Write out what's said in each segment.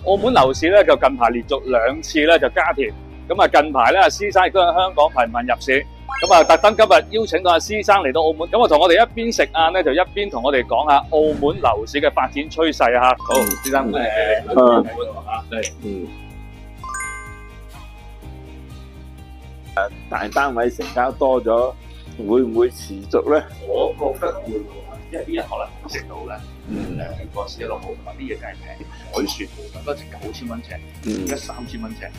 澳門樓市咧就近排連續2次咧就加甜，咁啊近排咧阿施生亦都喺香港頻頻入市，咁啊特登今日邀請到阿施生嚟到澳門，咁啊同我哋一邊食晏咧就一邊同我哋講下澳門樓市嘅發展趨勢啊。好，施生大單位成交多咗，會唔會持續咧？我覺得會喎，因為呢一可能食到咧，個市一路好，同埋啲嘢真係平，海雪嗰陣9000蚊尺，而家3000蚊尺，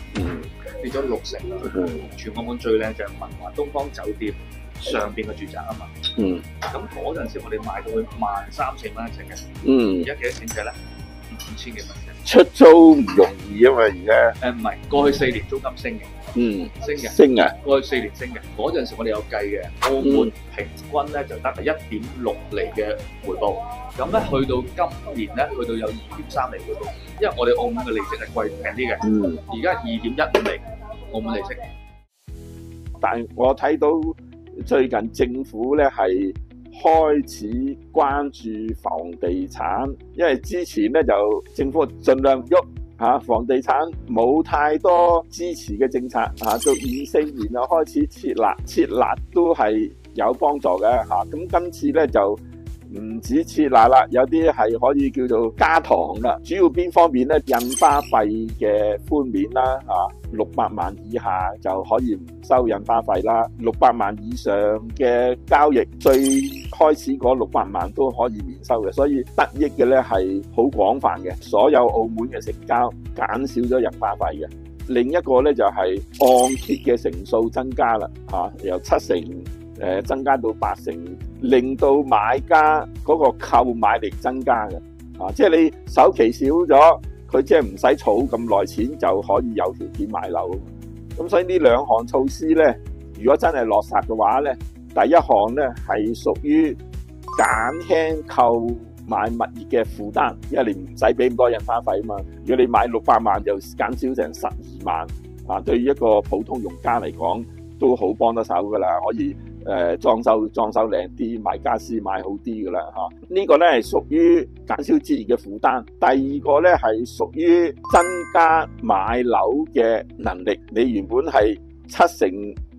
跌咗60%。全澳門最靚就係文華東方酒店上邊嘅住宅啊嘛。咁嗰陣時我哋賣到去13000蚊一尺嘅，而家幾多錢尺咧？5000幾蚊尺。出租唔容易啊嘛，而家。唔係，過去4年租金升嘅。升啊！過去4年升嘅，嗰陣時我哋有計嘅，澳門平均咧就得1.6厘嘅回報，咁咧去到今年咧去到有2.3厘回報，因為我哋澳門嘅利息係貴平啲嘅，而家2.15厘澳門利息。但係我睇到最近政府咧係開始關注房地產，因為之前咧就政府盡量唔喐。房地產冇太多支持嘅政策，到24年啊開始設立都係有幫助嘅嚇。咁今次咧就唔止設立啦，有啲係可以叫做加糖啦。主要邊方面咧？印花費嘅寬免啦，600萬以下就可以唔收印花費啦，600萬以上嘅交易最開始嗰600萬都可以免收嘅，所以得益嘅咧係好廣泛嘅。所有澳門嘅成交減少咗印花費嘅。另一個咧就係按揭嘅成數增加啦，由7成增加到8成，令到買家嗰個購買力增加嘅。即係你首期少咗，佢即係唔使儲咁耐錢就可以有條件買樓。咁所以呢兩項措施咧，如果真係落實嘅話咧，第一項咧係屬於減輕購買物業嘅負擔，因為你唔使俾咁多印花費啊嘛。如果你買600萬就減少成12萬，對於一個普通用家嚟講都好幫得手噶啦，可以裝修靚啲，買家私買好啲噶啦嚇。呢個咧係屬於減少置業嘅負擔。第二個咧係屬於增加買樓嘅能力。你原本係7成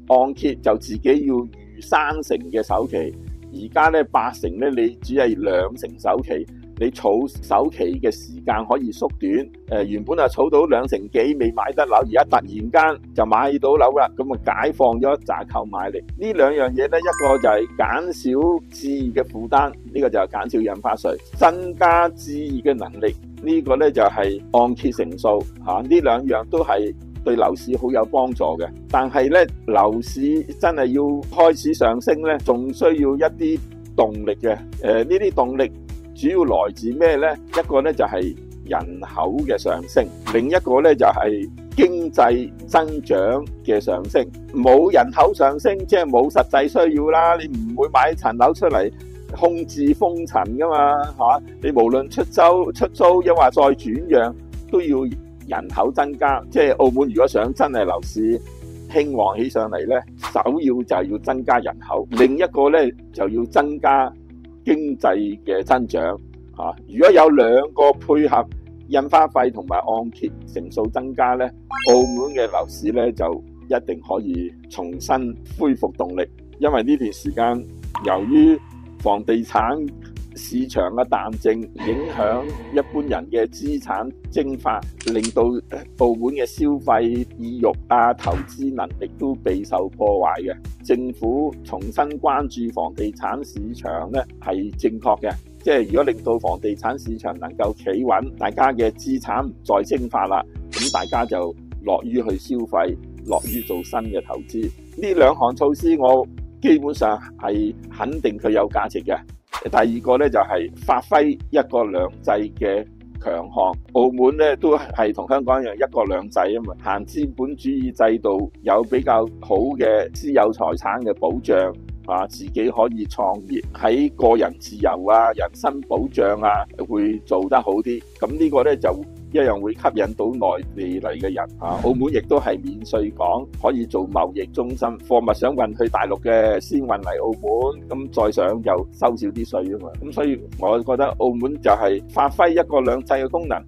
按揭就自己要預3成嘅首期，而家咧8成咧你只係2成首期，你儲首期嘅時間可以縮短。原本儲到2成幾未買得樓，而家突然間就買到樓啦，咁啊解放咗一紮購買力。呢兩樣嘢咧，一個就係減少置業嘅負擔，呢個就係減少印花稅，增加置業嘅能力，呢個咧就係按揭成數呢兩樣都係對樓市好有幫助嘅。但係咧樓市真係要開始上升咧，仲需要一啲動力嘅。呢啲動力主要來自咩呢？一個咧就係人口嘅上升，另一個咧就係經濟增長嘅上升。冇人口上升，即係冇實際需要啦。你唔會買層樓出嚟空置封塵噶嘛，你無論出租抑或再轉讓，都要人口增加。即係澳門如果想真係樓市興旺起上嚟呢，首要就係要增加人口，另一個呢就要增加經濟嘅增長。如果有兩個配合，印花費同埋按揭成數增加呢，澳門嘅樓市呢就一定可以重新恢復動力。因為呢段時間由於房地產市場嘅淡靜，影響一般人嘅資產蒸發，令到澳門嘅消費意欲投資能力都備受破壞嘅。政府重新關注房地產市場呢係正確嘅，即係如果令到房地產市場能夠企穩，大家嘅資產唔再蒸發啦，咁大家就樂於去消費，樂於做新嘅投資。呢兩項措施我基本上係肯定佢有價值嘅。第二個咧就係發揮一國兩制嘅強項。澳門咧都係同香港一樣一國兩制啊嘛，行資本主義制度，有比較好嘅私有財產嘅保障，自己可以創業，喺個人自由人身保障會做得好啲。咁呢個咧就一樣會吸引到內地嚟嘅人。澳門亦都係免稅港，可以做貿易中心，貨物想運去大陸嘅先運嚟澳門，咁再上就收少啲稅啊嘛。咁所以我覺得澳門就係發揮一國兩制嘅功能。